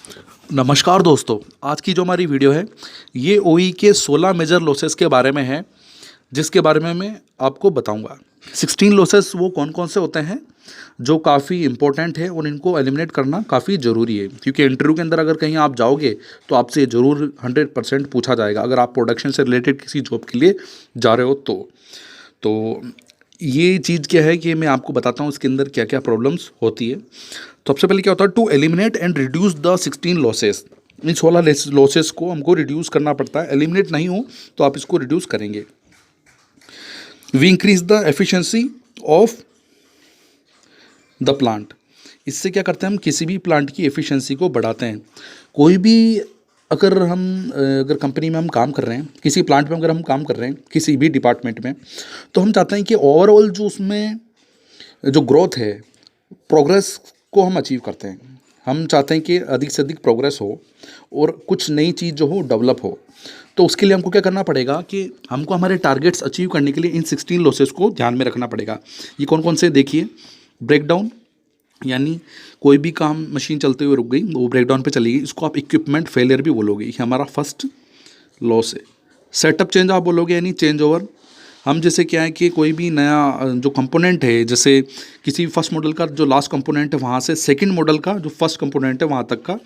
नमस्कार दोस्तों, आज की जो हमारी वीडियो है ये ओई के 16 मेजर लॉसेस के बारे में है, जिसके बारे में मैं आपको बताऊंगा। 16 लॉसेस वो कौन कौन से होते हैं जो काफ़ी इंपॉर्टेंट है और इनको एलिमिनेट करना काफ़ी ज़रूरी है, क्योंकि इंटरव्यू के अंदर अगर कहीं आप जाओगे तो आपसे ये ज़रूर 100% पूछा जाएगा अगर आप प्रोडक्शन से रिलेटेड किसी जॉब के लिए जा रहे हो तो ये चीज़ क्या है कि मैं आपको बताता हूँ इसके अंदर क्या क्या प्रॉब्लम्स होती है। तो सबसे पहले क्या होता है, to eliminate and reduce the 16 losses. इन 16 लॉसेस को हमको रिड्यूस करना पड़ता है। एलिमिनेट नहीं हो तो आप इसको रिड्यूस करेंगे। We increase the efficiency of the plant. इससे क्या करते हैं, हम किसी भी प्लांट की एफिशिएंसी को बढ़ाते हैं। कोई भी अगर कंपनी में हम काम कर रहे हैं, किसी प्लांट में अगर हम काम कर रहे हैं, किसी भी डिपार्टमेंट में, तो हम चाहते हैं कि ओवरऑल जो उसमें जो ग्रोथ है, प्रोग्रेस को हम अचीव करते हैं। हम चाहते हैं कि अधिक से अधिक प्रोग्रेस हो और कुछ नई चीज़ जो हो डेवलप हो। तो उसके लिए हमको क्या करना पड़ेगा कि हमको हमारे टारगेट्स अचीव करने के लिए इन 16 लॉसेस को ध्यान में रखना पड़ेगा। ये कौन कौन से देखिए। ब्रेकडाउन, यानी कोई भी काम मशीन चलते हुए रुक गई, वो ब्रेकडाउन पे चलेगी, इसको आप इक्विपमेंट फेलियर भी बोलोगे, ये हमारा फर्स्ट लॉस है। सेटअप चेंज आप बोलोगे, यानी चेंज ओवर। हम जैसे क्या है कि कोई भी नया जो कंपोनेंट है, जैसे किसी फर्स्ट मॉडल का जो लास्ट कंपोनेंट है वहाँ से सेकंड मॉडल का जो फर्स्ट कंपोनेंट है वहाँ तक का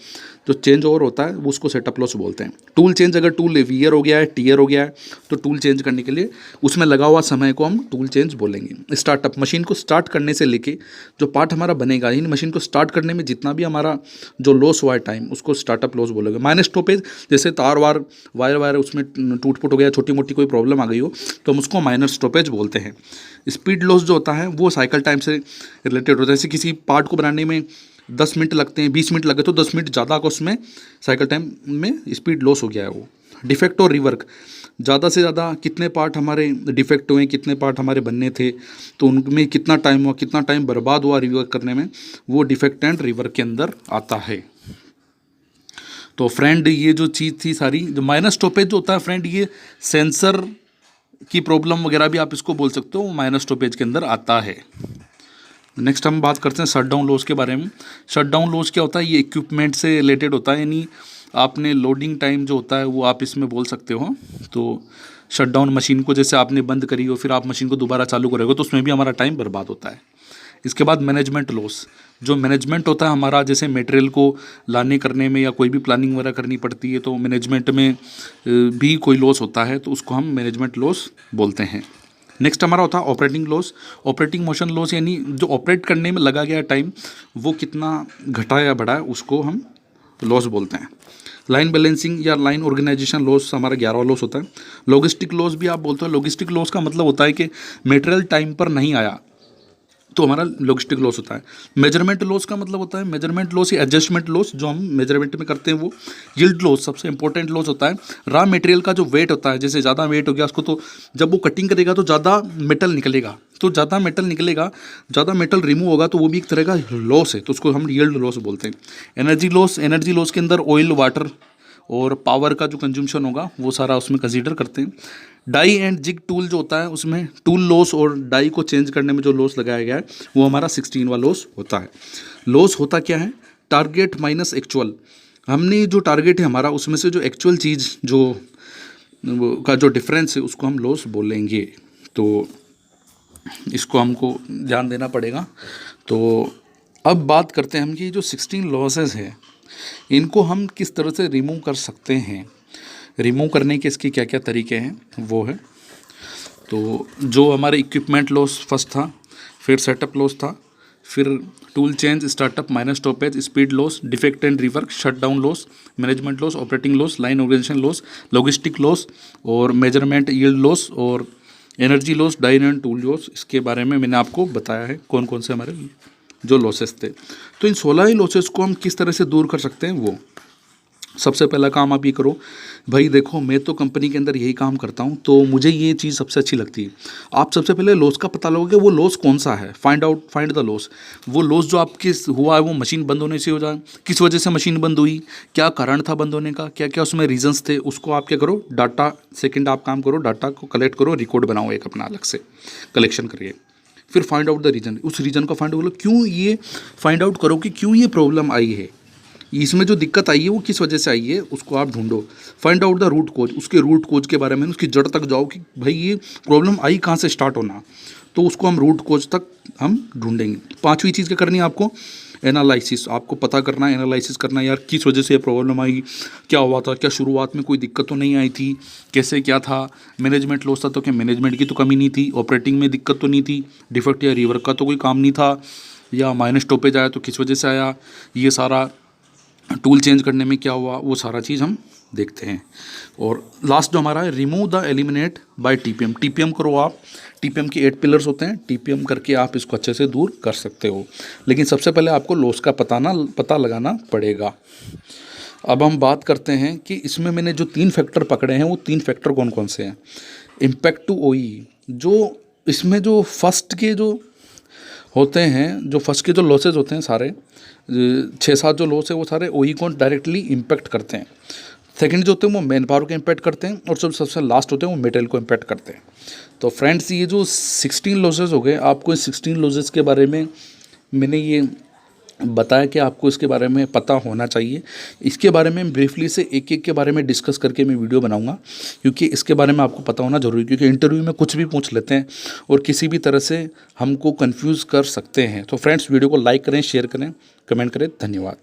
जो चेंज ओवर होता है वो उसको सेटअप लॉस बोलते हैं। टूल चेंज, अगर टूल वियर हो गया है, टीयर हो गया है, तो टूल चेंज करने के लिए उसमें लगा हुआ समय को हम टूल चेंज बोलेंगे। स्टार्टअप, मशीन को स्टार्ट करने से लेके जो पार्ट हमारा बनेगा, इन मशीन को स्टार्ट करने में जितना भी हमारा जो लॉस हुआ है टाइम, उसको स्टार्टअप लॉस बोलेंगे। माइनस स्टॉपेज, जैसे तार वार वायर उसमें टूट फूट हो गया, छोटी मोटी कोई प्रॉब्लम आ गई हो, तो हम उसको माइनर स्टॉपेज बोलते हैं। स्पीड लॉस जो होता है वो साइकिल टाइम से रिलेटेड होता है। जैसे किसी पार्ट को बनाने में 10 मिनट लगते हैं, 20 मिनट लगे तो 10 मिनट ज़्यादा का उसमें साइकिल टाइम में स्पीड लॉस हो गया है वो। डिफेक्ट और रिवर्क, ज़्यादा से ज़्यादा कितने पार्ट हमारे डिफेक्ट हुए, कितने पार्ट हमारे बनने थे, तो उनमें कितना टाइम हुआ, कितना टाइम बर्बाद हुआ रिवर्क करने में, वो डिफेक्ट एंड रिवर्क के अंदर आता है। तो फ्रेंड ये जो चीज़ थी सारी, जो माइनस स्टॉपेज जो होता है फ्रेंड, ये सेंसर की प्रॉब्लम वगैरह भी आप इसको बोल सकते हो, माइनस स्टॉपेज के अंदर आता है। नेक्स्ट हम बात करते हैं शटडाउन लॉस के बारे में। शटडाउन लॉस क्या होता है, ये इक्विपमेंट से रिलेटेड होता है, यानी आपने लोडिंग टाइम जो होता है वो आप इसमें बोल सकते हो। तो शटडाउन, मशीन को जैसे आपने बंद करी हो फिर आप मशीन को दोबारा चालू करोगे तो उसमें भी हमारा टाइम बर्बाद होता है। इसके बाद मैनेजमेंट लॉस, जो मैनेजमेंट होता है हमारा, जैसे मटेरियल को लाने करने में या कोई भी प्लानिंग वगैरह करनी पड़ती है तो मैनेजमेंट में भी कोई लॉस होता है, तो उसको हम मैनेजमेंट लॉस बोलते हैं। नेक्स्ट हमारा होता है operating loss. Operating motion loss, यानी जो ऑपरेट करने में लगा गया टाइम वो कितना घटा या बढ़ा है, उसको हम लॉस बोलते हैं। लाइन बैलेंसिंग या लाइन ऑर्गेनाइजेशन लॉस हमारा 11वां लॉस होता है। लॉजिस्टिक लॉस भी आप बोलते हो। लॉजिस्टिक लॉस का मतलब होता है कि मटेरियल टाइम पर नहीं आया तो हमारा लॉजिस्टिक लॉस होता है। मेजरमेंट लॉस का मतलब होता है, मेजरमेंट लॉस या एडजस्टमेंट लॉस जो हम मेजरमेंट में करते हैं वो। यील्ड लॉस सबसे इंपॉर्टेंट लॉस होता है। रॉ मटेरियल का जो वेट होता है, जैसे ज़्यादा वेट हो गया उसको, तो जब वो कटिंग करेगा तो ज़्यादा मेटल निकलेगा, तो ज़्यादा मेटल निकलेगा, ज़्यादा मेटल रिमूव होगा तो वो भी एक तरह का लॉस है, तो उसको हम यील्ड लॉस बोलते हैं। एनर्जी लॉस, एनर्जी लॉस के अंदर ऑयल, वाटर और पावर का जो कंज्यूमशन होगा वो सारा उसमें कंसीडर करते हैं। डाई एंड जिग टूल जो होता है उसमें टूल लॉस और डाई को चेंज करने में जो लॉस लगाया गया है वो हमारा 16वां लॉस होता है। लॉस होता क्या है, टारगेट माइनस एक्चुअल। हमने जो टारगेट है हमारा उसमें से जो एक्चुअल चीज़ जो का जो डिफरेंस है उसको हम लॉस बोलेंगे। तो इसको हमको ध्यान देना पड़ेगा। तो अब बात करते हैं हम कि जो 16 लॉसेस है इनको हम किस तरह से रिमूव कर सकते हैं। रिमूव करने के इसके क्या क्या तरीके हैं वो है। तो जो हमारे इक्विपमेंट लॉस फर्स्ट था, फिर सेटअप लॉस था, फिर tool change, startup, minus stoppage, speed loss, defect and rework, shutdown loss, management loss, operating loss, line organization loss, logistic loss और मेजरमेंट यील्ड लॉस और energy loss, die and tool loss. इसके बारे में मैंने आपको बताया है कौन कौन से हमारे जो लॉसेस थे। तो इन 16 ही लॉसेस को हम किस तरह से दूर कर सकते हैं वो। सबसे पहला काम आप ये करो, भाई देखो मैं तो कंपनी के अंदर यही काम करता हूँ तो मुझे ये चीज़ सबसे अच्छी लगती है। आप सबसे पहले लॉस का पता लगोगे, वो लॉस कौन सा है, फाइंड द लॉस। वो लॉस जो आपके हुआ है वो मशीन बंद होने से हो जाए, किस वजह से मशीन बंद हुई, क्या कारण था बंद होने का, क्या क्या उसमें रीजंस थे, उसको आप क्या करो, डाटा, सेकेंड आप काम करो, डाटा को कलेक्ट करो, रिकॉर्ड बनाओ एक अपना अलग से कलेक्शन करिए। फिर फाइंड आउट द रीजन, उस रीजन को फाइंड आउट करो, क्यों ये फाइंड आउट करो कि क्यों ये प्रॉब्लम आई है। इसमें जो दिक्कत आई है वो किस वजह से आई है उसको आप ढूंढो, find out the root cause, उसके रूट कोज के बारे में, उसकी जड़ तक जाओ कि भाई ये प्रॉब्लम आई कहाँ से स्टार्ट होना, तो उसको हम रूट कोज तक हम ढूंढेंगे। पांचवी चीज़ क्या करनी है आपको, एनालिसिस, आपको पता करना है, एनालिसिस करना है यार किस वजह से ये प्रॉब्लम आई, क्या हुआ था, क्या शुरुआत में कोई दिक्कत तो नहीं आई थी, कैसे क्या था, मैनेजमेंट लॉस था तो क्या मैनेजमेंट की तो कमी नहीं थी, ऑपरेटिंग में दिक्कत तो नहीं थी, डिफेक्ट या रिवर्क का तो कोई काम नहीं था, या माइनस स्टॉपेज आया तो किस वजह से आया, ये सारा टूल चेंज करने में क्या हुआ, वो सारा चीज़ हम देखते हैं। और लास्ट जो हमारा है, remove the eliminate by TPM, TPM करो आप, टीपीएम के 8 पिलर्स होते हैं, टीपीएम करके आप इसको अच्छे से दूर कर सकते हो, लेकिन सबसे पहले आपको लॉस का पता लगाना पड़ेगा। अब हम बात करते हैं कि इसमें मैंने जो 3 फैक्टर पकड़े हैं वो 3 फैक्टर कौन कौन से हैं। इम्पैक्ट टू ओई, जो इसमें जो फर्स्ट के जो होते हैं, जो फर्स्ट के जो लॉसेज होते हैं सारे 6-7 जो लॉस है वो सारे ओई को डायरेक्टली इम्पैक्ट करते हैं। सेकंड जो होते हैं वो मैन पावर को इम्पैक्ट करते हैं, और जो सबसे लास्ट होते हैं वो मेटेरियल को इम्पैक्ट करते हैं। तो फ्रेंड्स ये जो 16 लॉसेज हो गए, आपको इस 16 लॉसेज के बारे में मैंने ये बताया कि आपको इसके बारे में पता होना चाहिए। इसके बारे में ब्रीफली से एक एक के बारे में डिस्कस करके मैं वीडियो बनाऊंगा, क्योंकि इसके बारे में आपको पता होना ज़रूरी है, क्योंकि इंटरव्यू में कुछ भी पूछ लेते हैं और किसी भी तरह से हमको कंफ्यूज कर सकते हैं। तो फ्रेंड्स वीडियो को लाइक करें, शेयर करें, कमेंट करें। धन्यवाद।